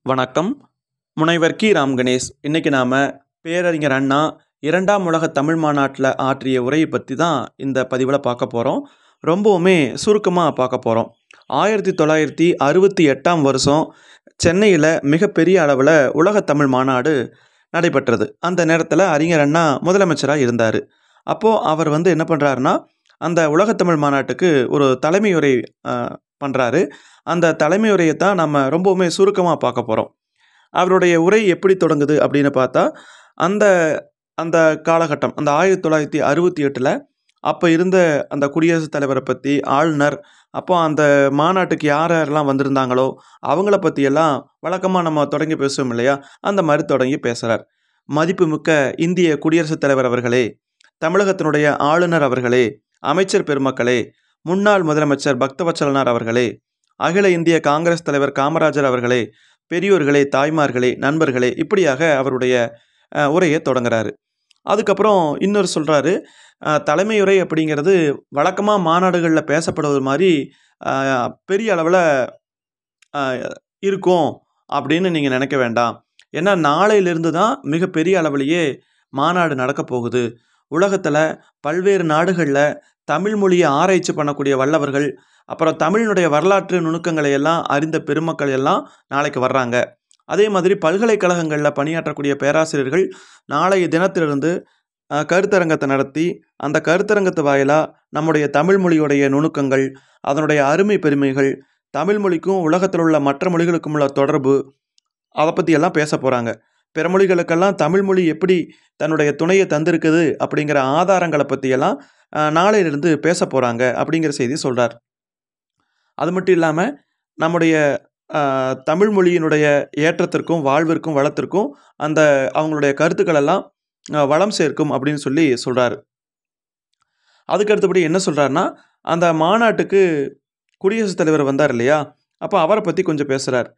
வணக்கம். முனைவர் ராம் கணேஷ். இன்னைக்கு நாம பேரறிஞர் அண்ணா 2ஆம் உலக தமிழ் மாநாட்டில் ஆற்றிய உரையை பற்றி தான் இந்த பதிவில் பார்க்க போகிறோம். ரொம்பவுமே சுருக்கமாக பார்க்க போகிறோம். 1968ஆம் வருஷம் சென்னையில் மிகப்பெரிய அளவில் உலக தமிழ் மாநாடு நடைபெற்றது. அந்த நேரத்தில் அறிஞர் அண்ணா முதலமைச்சராக இருந்தார். அப்போது அவர் என்ன பண்ணுறாருன்னா, அந்த உலகத்தமிழ் மாநாட்டுக்கு ஒரு தலைமை உரை பண்ணுறாரு. அந்த தலைமை உரையை தான் நம்ம ரொம்பவுமே சுருக்கமாக பார்க்க போகிறோம். அவருடைய உரை எப்படி தொடங்குது அப்படின்னு பார்த்தா, அந்த அந்த காலகட்டம், அந்த 1968ல் அப்போ இருந்த அந்த குடியரசுத் தலைவரை பற்றி, ஆளுநர், அப்போ அந்த மாநாட்டுக்கு யார் யாரெல்லாம் வந்திருந்தாங்களோ அவங்கள பற்றியெல்லாம் வழக்கமாக நம்ம தொடங்கி பேசுவோம் இல்லையா, அந்த மாதிரி தொடங்கி பேசுகிறார். மதிப்புமிக்க இந்திய குடியரசுத் தலைவர் அவர்களே, தமிழகத்தினுடைய ஆளுநர் அவர்களே, அமைச்சர் பெருமக்களே, முன்னாள் முதலமைச்சர் பக்தவச்சலனார் அவர்களே, அகில இந்திய காங்கிரஸ் தலைவர் காமராஜர் அவர்களே, பெரியோர்களே, தாய்மார்களே, நண்பர்களே, இப்படியாக அவருடைய உரையை தொடங்குறாரு. அதுக்கப்புறம் இன்னொரு சொல்கிறாரு, தலைமையுரை அப்படிங்கிறது வழக்கமாக மாநாடுகளில் பேசப்படுவது மாதிரி பெரிய அளவில் இருக்கும் அப்படின்னு நீங்கள் நினைக்க வேண்டாம். ஏன்னா நாளையிலிருந்து தான் மிகப்பெரிய அளவிலேயே மாநாடு நடக்க போகுது. உலகத்தில் பல்வேறு நாடுகளில் தமிழ் மொழியை ஆராய்ச்சி பண்ணக்கூடிய வல்லவர்கள், அப்புறம் தமிழினுடைய வரலாற்று நுணுக்கங்களை எல்லாம் அறிந்த பெருமக்கள் எல்லாம் நாளைக்கு வர்றாங்க. அதே மாதிரி பல்கலைக்கழகங்களில் பணியாற்றக்கூடிய பேராசிரியர்கள் நாளைய தினத்திலிருந்து கருத்தரங்கத்தை நடத்தி, அந்த கருத்தரங்கத்து வாயிலாக நம்முடைய தமிழ் மொழியுடைய நுணுக்கங்கள், அதனுடைய அருமை பெருமைகள், தமிழ் மொழிக்கும் உலகத்தில் உள்ள மற்ற மொழிகளுக்கும் உள்ள தொடர்பு, அதை பற்றியெல்லாம் பேச போகிறாங்க. பிற மொழிகளுக்கெல்லாம் தமிழ் மொழி எப்படி தன்னுடைய துணையை தந்திருக்குது அப்படிங்கிற ஆதாரங்களை பற்றியெல்லாம் நாளையிலிருந்து பேச போகிறாங்க அப்படிங்கிற செய்தி சொல்கிறார். அது மட்டும் இல்லாமல் நம்முடைய தமிழ் மொழியினுடைய ஏற்றத்திற்கும் வாழ்விற்கும் வளத்திற்கும் அந்த அவங்களுடைய கருத்துக்களெல்லாம் வளம் சேர்க்கும் அப்படின்னு சொல்லி சொல்கிறார். அதுக்கு அடுத்தபடி என்ன சொல்கிறாருன்னா, அந்த மாநாட்டுக்கு குடியரசுத் தலைவர் வந்தார் இல்லையா, அப்போ அவரை பற்றி கொஞ்சம் பேசுகிறார்.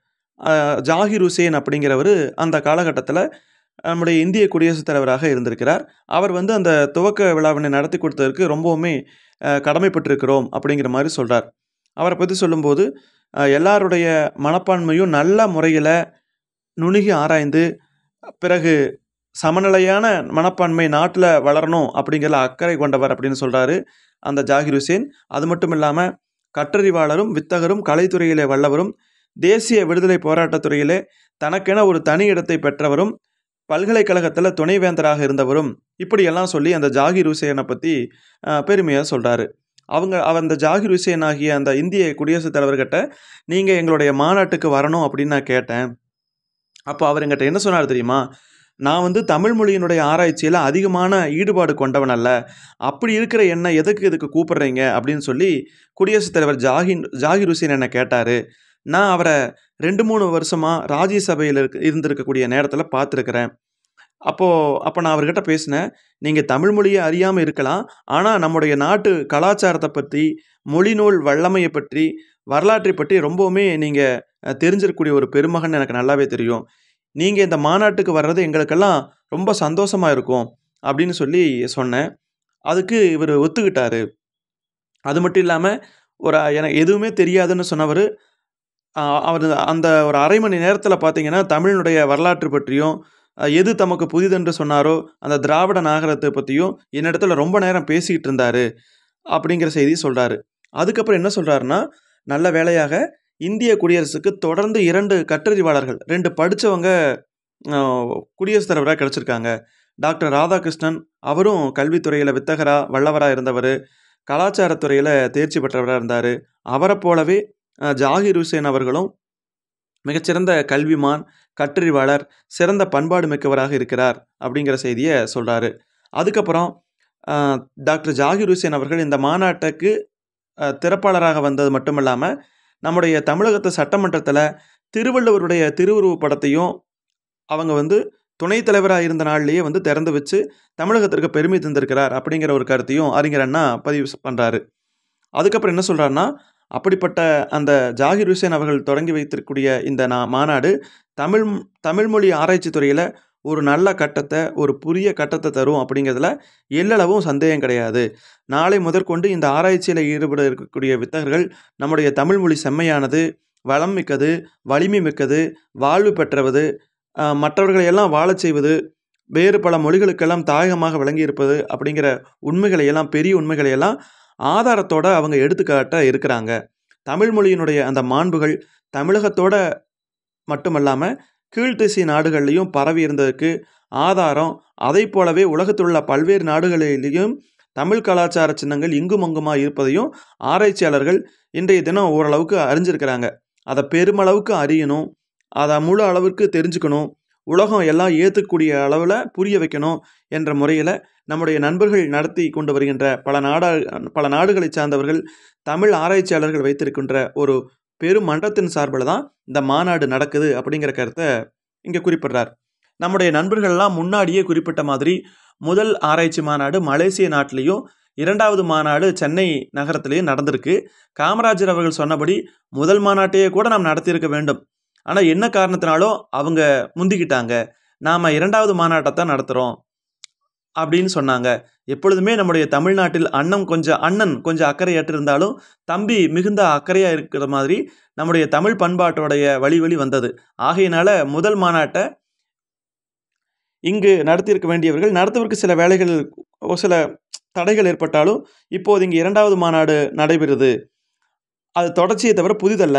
ஜாகிர் ஹுசேன் அப்படிங்கிறவர் அந்த காலகட்டத்தில் நம்முடைய இந்திய குடியரசுத் தலைவராக இருந்திருக்கிறார். அவர் அந்த துவக்க விழாவினை நடத்தி கொடுத்ததற்கு ரொம்பவுமே கடமைப்பட்டிருக்கிறோம் அப்படிங்கிற மாதிரி சொல்கிறார். அவரை பற்றி சொல்லும்போது, எல்லாருடைய மனப்பான்மையும் நல்ல முறையில் நுணுகி ஆராய்ந்து, பிறகு சமநிலையான மனப்பான்மை நாட்டில் வளரணும் அப்படிங்கிற அக்கறை கொண்டவர் அப்படின்னு சொல்கிறாரு அந்த ஜாகிர் ஹுசேன். அது மட்டும் இல்லாமல் கற்றறிவாளரும், வித்தகரும், கலைத்துறையிலே வல்லவரும், தேசிய விடுதலை போராட்டத்துறையிலே தனக்கென ஒரு தனி இடத்தை பெற்றவரும், பல்கலைக்கழகத்தில் துணைவேந்தராக இருந்தவரும், இப்படியெல்லாம் சொல்லி அந்த ஜாகிர் ஹுசேனை பற்றி பெருமையாக சொல்கிறாரு. அந்த ஜாகிர் ஹுசேன் ஆகிய அந்த இந்திய குடியரசுத் தலைவர்கிட்ட, நீங்கள் எங்களுடைய மாநாட்டுக்கு வரணும் அப்படின்னு நான் கேட்டேன். அப்போ அவர் எங்கிட்ட என்ன சொன்னார் தெரியுமா, நான் தமிழ் மொழியினுடைய ஆராய்ச்சியில் அதிகமான ஈடுபாடு கொண்டவன் அல்ல, அப்படி இருக்கிற என்னை இதுக்கு கூப்பிட்றீங்க அப்படின்னு சொல்லி குடியரசுத் தலைவர் ஜாகிர் ஹுசேன் என்னை கேட்டார். நான் அவரை 2-3 வருஷமாக ராஜ்யசபையில் இருந்திருக்கக்கூடிய நேரத்தில் பார்த்துருக்கிறேன். அப்போ நான் அவர்கிட்ட பேசினேன், நீங்கள் தமிழ் மொழியை அறியாமல் இருக்கலாம், ஆனால் நம்முடைய நாட்டு கலாச்சாரத்தை பற்றி, மொழிநூல் வல்லமையை பற்றி, வரலாற்றை பற்றி ரொம்பவுமே நீங்கள் தெரிஞ்சிருக்கக்கூடிய ஒரு பெருமகன் எனக்கு நல்லாவே தெரியும். நீங்கள் இந்த மாநாட்டுக்கு வர்றது எங்களுக்கெல்லாம் ரொம்ப சந்தோஷமாக இருக்கும் அப்படின்னு சொல்லி சொன்னேன். அதுக்கு இவர் ஒத்துக்கிட்டார். அது மட்டும் இல்லாமல் எனக்கு எதுவுமே தெரியாதுன்னு சொன்னவர், அவர் அந்த ஒரு அரை மணி நேரத்தில் பார்த்தீங்கன்னா தமிழினுடைய வரலாற்று பற்றியும், எது தமக்கு புதிதென்று சொன்னாரோ அந்த திராவிட நாகரத்தை பற்றியும் என்னிடத்துல ரொம்ப நேரம் பேசிக்கிட்டு இருந்தார் அப்படிங்கிற செய்தி சொல்கிறாரு. அதுக்கப்புறம் என்ன சொல்கிறாருன்னா, நல்ல வேளையாக இந்திய குடியரசுக்கு தொடர்ந்து 2 கற்றறிவாளர்கள், 2 படித்தவங்க குடியரசுத் தலைவராக கிடச்சிருக்காங்க. டாக்டர் ராதாகிருஷ்ணன், அவரும் கல்வித்துறையில் வித்தகராக வல்லவராக இருந்தவர், கலாச்சாரத்துறையில் தேர்ச்சி பெற்றவராக இருந்தார். அவரை போலவே ஜாகிர் ஹுசேன் அவர்களும் மிகச்சிறந்த கல்விமான், கற்றறிவாளர், சிறந்த பண்பாடு மிக்கவராக இருக்கிறார் அப்படிங்கிற செய்தியை சொல்கிறாரு. அதுக்கப்புறம் டாக்டர் ஜாகிர் ஹுசேன் அவர்கள் இந்த மாநாட்டுக்கு திறப்பாளராக வந்தது மட்டுமில்லாமல், நம்முடைய தமிழகத்து சட்டமன்றத்தில் திருவள்ளுவருடைய திருவுருவப் படத்தையும் அவங்க துணைத் தலைவராக இருந்த நாள்லேயே திறந்து வச்சு தமிழகத்திற்கு பெருமை தந்திருக்கிறார் அப்படிங்கிற ஒரு கருத்தையும் அறிஞர் அண்ணா பதிவு பண்ணுறாரு. அதுக்கப்புறம் என்ன சொல்கிறாருன்னா, அப்படிப்பட்ட அந்த ஜாகிர் ஹுசேன் அவர்கள் தொடங்கி வைத்திருக்கக்கூடிய இந்த மாநாடு தமிழ் மொழி ஆராய்ச்சி துறையில் ஒரு நல்ல கட்டத்தை, ஒரு புதிய கட்டத்தை தரும் அப்படிங்கிறதுல எல்லளவும் சந்தேகம் கிடையாது. நாளை முதற்கொண்டு இந்த ஆராய்ச்சியில் ஈடுபட இருக்கக்கூடிய வித்தகர்கள் நம்முடைய தமிழ் மொழி செம்மையானது, வளம் மிக்கது, வலிமை மிக்கது, வாழ்வு பெற்றவது, மற்றவர்களை எல்லாம் வாழச் செய்வது, வேறு பல மொழிகளுக்கெல்லாம் தாயகமாக விளங்கியிருப்பது அப்படிங்கிற உண்மைகளை எல்லாம், பெரிய உண்மைகளை எல்லாம் ஆதாரத்தோட அவங்க எடுத்துக்காட்ட இருக்கிறாங்க. தமிழ் மொழியினுடைய அந்த மாண்புகள் தமிழகத்தோட மட்டுமல்லாம கீழ்த்திசை நாடுகள்லையும் பரவி இருந்ததுக்கு ஆதாரம், அதை போலவே உலகத்தில் உள்ள பல்வேறு நாடுகளிலேயும் தமிழ் கலாச்சார சின்னங்கள் இங்கும் அங்குமா இருப்பதையும் ஆராய்ச்சியாளர்கள் இன்றைய தினம் ஓரளவுக்கு அறிஞ்சிருக்கிறாங்க. அதை பெருமளவுக்கு அறியணும், அதை முழு அளவுக்கு தெரிஞ்சுக்கணும், உலகம் எல்லாம் ஏற்றுக்கூடிய அளவில் புரிய வைக்கணும் என்ற முறையில் நம்முடைய நண்பர்கள் நடத்தி கொண்டு வருகின்ற பல நாடுகளை சார்ந்தவர்கள், தமிழ் ஆராய்ச்சியாளர்கள் வைத்திருக்கின்ற ஒரு பெரும் மன்றத்தின் சார்பில் தான் இந்த மாநாடு நடக்குது அப்படிங்கிற கருத்தை இங்கே குறிப்பிடுறார். நம்முடைய நண்பர்கள்லாம் முன்னாடியே குறிப்பிட்ட மாதிரி முதல் ஆராய்ச்சி மாநாடு மலேசிய நாட்டிலையும், 2வது மாநாடு சென்னை நகரத்திலையும் நடந்திருக்கு. காமராஜர் அவர்கள் சொன்னபடி முதல் மாநாட்டையே கூட நாம் நடத்தியிருக்க வேண்டும். ஆனால் என்ன காரணத்தினாலும் அவங்க முந்திக்கிட்டாங்க. நாம் 2வது மாநாட்டை தான் நடத்துகிறோம் அப்படின்னு சொன்னாங்க. எப்பொழுதுமே நம்முடைய தமிழ்நாட்டில் அண்ணன் கொஞ்சம் அக்கறையற்று இருந்தாலும் தம்பி மிகுந்த அக்கறையாக இருக்கிற மாதிரி நம்முடைய தமிழ் பண்பாட்டோடைய வழி வந்தது. ஆகையினால முதல் மாநாட்டை இங்கு நடத்தியிருக்க வேண்டியவர்கள் நடத்துவதற்கு சில வேலைகள், சில தடைகள் ஏற்பட்டாலும் இப்போது இங்கு 2வது மாநாடு நடைபெறுது. அது தொடர்ச்சியை தவிர புதிதல்ல.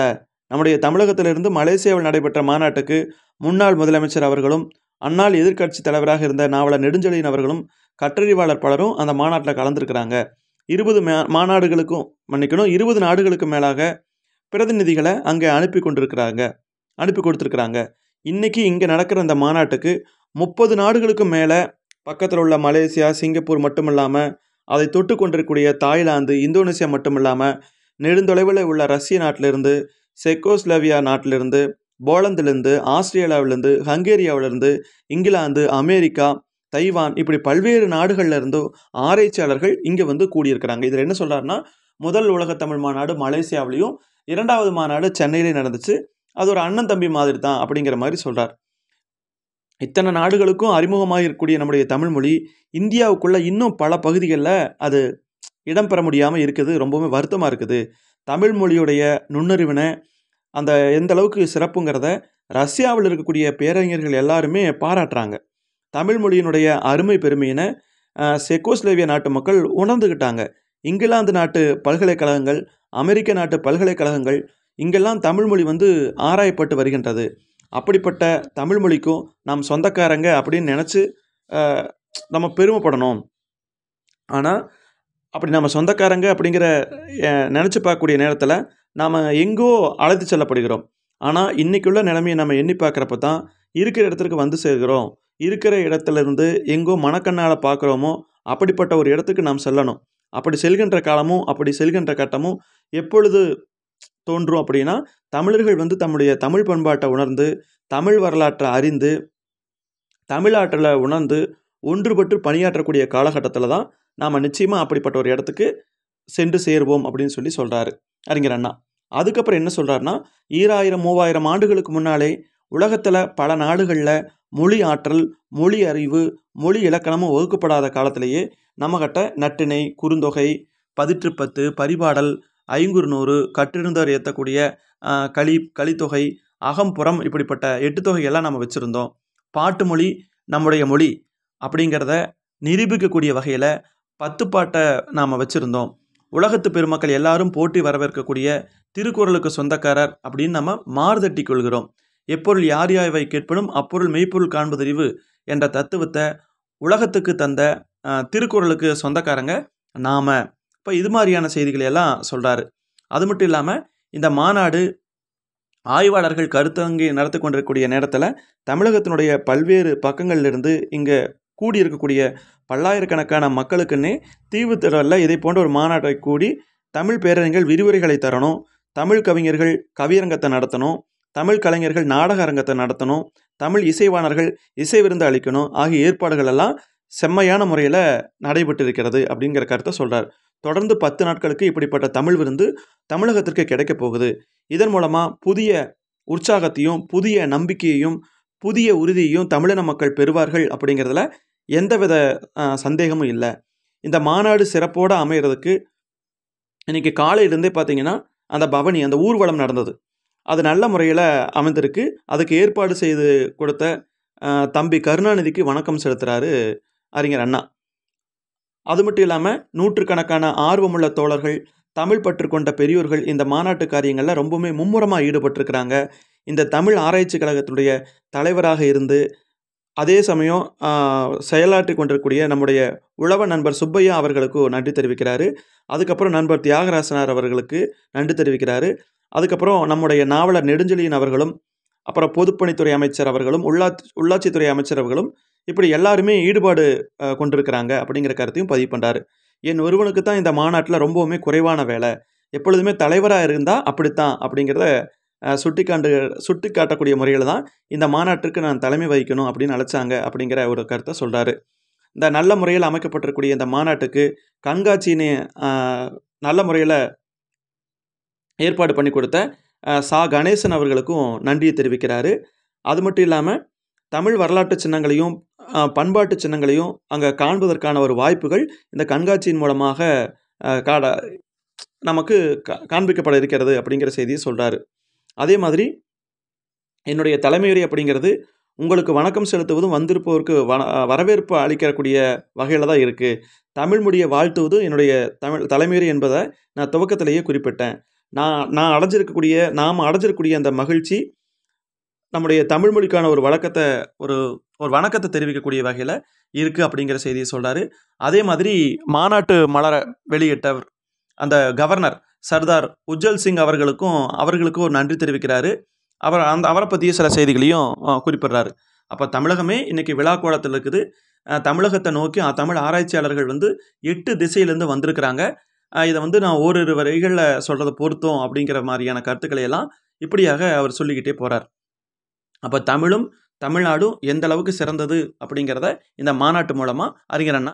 நம்முடைய தமிழகத்திலிருந்து மலேசியாவில் நடைபெற்ற மாநாட்டுக்கு முன்னாள் முதலமைச்சர் அவர்களும், அந்நாள் எதிர்க்கட்சி தலைவராக இருந்த நாவலர் நெடுஞ்செழியன் அவர்களும், கற்றறிவாளர் பலரும் அந்த மாநாட்டில் கலந்துருக்கிறாங்க. 20 நாடுகளுக்கு மேலாக பிரதிநிதிகளை அங்கே அனுப்பி கொடுத்துருக்குறாங்க. இன்றைக்கி இங்கே நடக்கிற இந்த மாநாட்டுக்கு 30 நாடுகளுக்கும் மேலே, பக்கத்தில் உள்ள மலேசியா, சிங்கப்பூர் மட்டும் இல்லாமல் அதை தொட்டு கொண்டிருக்கக்கூடிய தாய்லாந்து, இந்தோனேசியா மட்டும் இல்லாமல் நெடுந்தொலைவில் உள்ள ரஷ்ய நாட்டிலிருந்து, செக்கோஸ்லோவியா நாட்டிலிருந்து, போலந்திலிருந்து, ஆஸ்திரேலியாவிலிருந்து, ஹங்கேரியாவிலிருந்து, இங்கிலாந்து, அமெரிக்கா, தைவான், இப்படி பல்வேறு நாடுகளில் இருந்தும் ஆராய்ச்சியாளர்கள் இங்கே வந்து கூடியிருக்கிறாங்க. இதில் என்ன சொல்கிறாருன்னா, முதல் உலகத்தமிழ் மாநாடு மலேசியாவிலையும், 2வது மாநாடு சென்னையிலே நடந்துச்சு. அது ஒரு அண்ணன் தம்பி மாதிரி தான் அப்படிங்கிற மாதிரி சொல்கிறார். இத்தனை நாடுகளுக்கும் அறிமுகமாக இருக்கக்கூடிய நம்முடைய தமிழ்மொழி இந்தியாவுக்குள்ளே இன்னும் பல பகுதிகளில் அது இடம் பெற முடியாமல் இருக்குது. ரொம்பவுமே வருத்தமாக இருக்குது. தமிழ் மொழியுடைய நுண்ணறிவினை அந்த எந்த அளவுக்கு சிறப்புங்கிறத ரஷ்யாவில் இருக்கக்கூடிய பேரறிஞர்கள் எல்லாருமே பாராட்டுறாங்க. தமிழ் மொழியினுடைய அருமை பெருமையினை செக்கோஸ்லோவியா நாட்டு மக்கள் உணர்ந்துக்கிட்டாங்க. இங்கிலாந்து நாட்டு பல்கலைக்கழகங்கள், அமெரிக்க நாட்டு பல்கலைக்கழகங்கள், இங்கெல்லாம் தமிழ்மொழி வந்து ஆராயப்பட்டு வருகின்றது. அப்படிப்பட்ட தமிழ்மொழிக்கும் நாம் சொந்தக்காரங்க அப்படின்னு நினச்சி நம்ம பெருமைப்படணும். ஆனால் அப்படி நம்ம சொந்தக்காரங்க அப்படிங்கிற நினச்சி பார்க்கக்கூடிய நேரத்தில் நாம் எங்கோ அழைத்து செல்லப்படுகிறோம். ஆனால் இன்றைக்குள்ள நிலைமையை நம்ம எண்ணி பார்க்குறப்ப தான் இருக்கிற இடத்துக்கு வந்து சேர்கிறோம். இருக்கிற இடத்துலேருந்து எங்கோ மனக்கண்ணால் பார்க்குறோமோ அப்படிப்பட்ட ஒரு இடத்துக்கு நாம் செல்லணும். அப்படி செல்கின்ற காலமும் அப்படி செல்கின்ற கட்டமும் எப்பொழுது தோன்றும் அப்படின்னா, தமிழர்கள் வந்து தம்முடைய தமிழ் பண்பாட்டை உணர்ந்து, தமிழ் வரலாற்றை அறிந்து, தமிழாற்றலை உணர்ந்து ஒன்றுபட்டு பணியாற்றக்கூடிய காலகட்டத்தில் தான் நாம் நிச்சயமாக அப்படிப்பட்ட ஒரு இடத்துக்கு சென்று சேருவோம் அப்படின்னு சொல்கிறாரு அறிஞர் அண்ணா. அதுக்கப்புறம் என்ன சொல்கிறாருன்னா, 2000 3000 ஆண்டுகளுக்கு முன்னாலே உலகத்தில் பல நாடுகளில் மொழி ஆற்றல், மொழி அறிவு, மொழி இலக்கணமும் வகுக்கப்படாத காலத்திலேயே நம்மகிட்ட நற்றிணை, குறுந்தொகை, பதிற்றுப்பத்து, பரிபாடல், ஐங்குறுநூறு, கற்றிருந்தவர் ஏற்றக்கூடிய கலித்தொகை, அகம்புறம், இப்படிப்பட்ட 8 தொகையெல்லாம் நம்ம வச்சுருந்தோம். பாட்டு மொழி நம்முடைய மொழி அப்படிங்கிறத நிரூபிக்கக்கூடிய வகையில் 10 பாட்டை நாம் வச்சுருந்தோம். உலகத்து பெருமக்கள் எல்லாரும் போற்றி வரவேற்கக்கூடிய திருக்குறளுக்கு சொந்தக்காரர் அப்படின்னு நம்ம மாறுதட்டி கொள்கிறோம். எப்பொருள் யார் யாவை கேட்பனும் அப்பொருள் மெய்ப்பொருள் காண்பதறிவு என்ற தத்துவத்தை உலகத்துக்கு தந்த திருக்குறளுக்கு சொந்தக்காரங்க நாம். இப்போ இது மாதிரியான செய்திகளை எல்லாம் சொல்கிறாரு. அது மட்டும் இல்லாமல் இந்த மாநாடு ஆய்வாளர்கள் கருத்தரங்கை நடத்தி கொண்டிருக்கக்கூடிய நேரத்தில் தமிழகத்தினுடைய பல்வேறு பக்கங்களிலிருந்து இங்கே கூடியிருக்கக்கூடிய பல்லாயிரக்கணக்கான மக்களுக்குன்னே தீவு திடலில் இதை போன்ற ஒரு மாநாட்டை கூடி தமிழ் பேரறிஞர்கள் விரிவுரைகளை தரணும், தமிழ் கவிஞர்கள் கவியரங்கத்தை நடத்தணும், தமிழ் கலைஞர்கள் நாடக அரங்கத்தை நடத்தணும், தமிழ் இசைவாணர்கள் இசை விருந்து அளிக்கணும் ஆகிய ஏற்பாடுகள் எல்லாம் செம்மையான முறையில் நடைபெற்று இருக்கிறது அப்படிங்கிற கருத்தை சொல்கிறார். தொடர்ந்து 10 நாட்களுக்கு இப்படிப்பட்ட தமிழ் விருந்து தமிழகத்திற்கு கிடைக்கப் போகுது. இதன் மூலமாக புதிய உற்சாகத்தையும், புதிய நம்பிக்கையையும், புதிய உறுதியையும் தமிழின மக்கள் பெறுவார்கள் அப்படிங்கிறதுல எந்தவித சந்தேகமும் இல்லை. இந்த மாநாடு சிறப்போடு அமைகிறதுக்கு இன்றைக்கி காலையிலேருந்தே பார்த்திங்கன்னா அந்த பவனி, அந்த ஊர்வலம் நடந்தது. அது நல்ல முறையில் அமைந்திருக்கு. அதுக்கு ஏற்பாடு செய்து கொடுத்த தம்பி கருணாநிதிக்கு வணக்கம் செலுத்துகிறாரு அறிஞர் அண்ணா. அது மட்டும் இல்லாமல் நூற்றுக்கணக்கான ஆர்வமுள்ள தோழர்கள், தமிழ் பற்று கொண்ட பெரியோர்கள் இந்த மாநாட்டு காரியங்களில் ரொம்பவுமே மும்முரமாக ஈடுபட்டிருக்கிறாங்க. இந்த தமிழ் ஆராய்ச்சி கழகத்துடைய தலைவராக இருந்து அதே சமயம் செயலாற்றி கொண்டிருக்கக்கூடிய நம்முடைய உழவ நண்பர் சுப்பையா அவர்களுக்கு நன்றி தெரிவிக்கிறாரு. அதுக்கப்புறம் நண்பர் தியாகராசனார் அவர்களுக்கு நன்றி தெரிவிக்கிறாரு. அதுக்கப்புறம் நம்முடைய நாவலர் நெடுஞ்செழியன் அவர்களும், அப்புறம் பொதுப்பணித்துறை அமைச்சர் அவர்களும், உள்ளாட்சித்துறை அமைச்சர் அவர்களும், இப்படி எல்லாருமே ஈடுபாடு கொண்டிருக்கிறாங்க அப்படிங்கிற கருத்தையும் பதிவு பண்ணுறாரு. என் ஒருவனுக்கு தான் இந்த மாநாட்டில் ரொம்பவுமே குறைவான வேலை, எப்பொழுதுமே தலைவராக இருந்தால் அப்படித்தான் அப்படிங்கிறத சுட்டி காட்டக்கூடிய முறையில் தான் இந்த மாநாட்டிற்கு நான் தலைமை வகிக்கணும் அப்படின்னு அழைச்சாங்க அப்படிங்கிற ஒரு கருத்தை சொல்கிறாரு. இந்த நல்ல முறையில் அமைக்கப்பட்டிருக்கக்கூடிய இந்த மாநாட்டுக்கு கண்காட்சியினை நல்ல முறையில் ஏற்பாடு பண்ணி கொடுத்த சா கணேசன் அவர்களுக்கும் நன்றியை தெரிவிக்கிறாரு. அது மட்டும் இல்லாமல் தமிழ் வரலாற்று சின்னங்களையும் பண்பாட்டு சின்னங்களையும் அங்கே காண்பதற்கான ஒரு வாய்ப்புகள் இந்த கண்காட்சியின் மூலமாக நமக்கு காண்பிக்கப்பட இருக்கிறது அப்படிங்கிற செய்தியை சொல்கிறாரு. அதே மாதிரி என்னுடைய தலைமையுரை அப்படிங்கிறது உங்களுக்கு வணக்கம் செலுத்துவதும் வந்திருப்பவருக்கு வரவேற்பு அளிக்கக்கூடிய வகையில் தான் இருக்குது. தமிழ் மொழியை வாழ்த்துவது என்னுடைய தலைமையுரை என்பதை நான் துவக்கத்திலேயே குறிப்பிட்டேன். நாம் அடைஞ்சிருக்கக்கூடிய அந்த மகிழ்ச்சி நம்முடைய தமிழ் மொழிக்கான ஒரு வணக்கத்தை தெரிவிக்கக்கூடிய வகையில் இருக்குது அப்படிங்கிற செய்தியை சொல்கிறாரு. அதே மாதிரி மாநாட்டு மலரை வெளியிட்டவர் அந்த கவர்னர் சர்தார் உஜ்ஜல் சிங் அவர்களுக்கும் ஒரு நன்றி தெரிவிக்கிறாரு. அவரை பற்றிய சில செய்திகளையும் குறிப்பிடுறாரு. அப்போ தமிழகமே இன்றைக்கி விழா கோலத்தில் இருக்குது. தமிழகத்தை நோக்கி தமிழ் ஆராய்ச்சியாளர்கள் 8 திசையிலேருந்து வந்திருக்கிறாங்க. இதை நான் ஓரிரு வரிகளில் சொல்கிறத பொருத்தம் அப்படிங்கிற மாதிரியான கருத்துக்களை எல்லாம் இப்படியாக அவர் சொல்லிக்கிட்டே போகிறார். அப்போ தமிழும் தமிழ்நாடும் எந்த அளவுக்கு சிறந்தது அப்படிங்கிறத இந்த மாநாட்டு மூலமாக அறிஞர் அண்ணா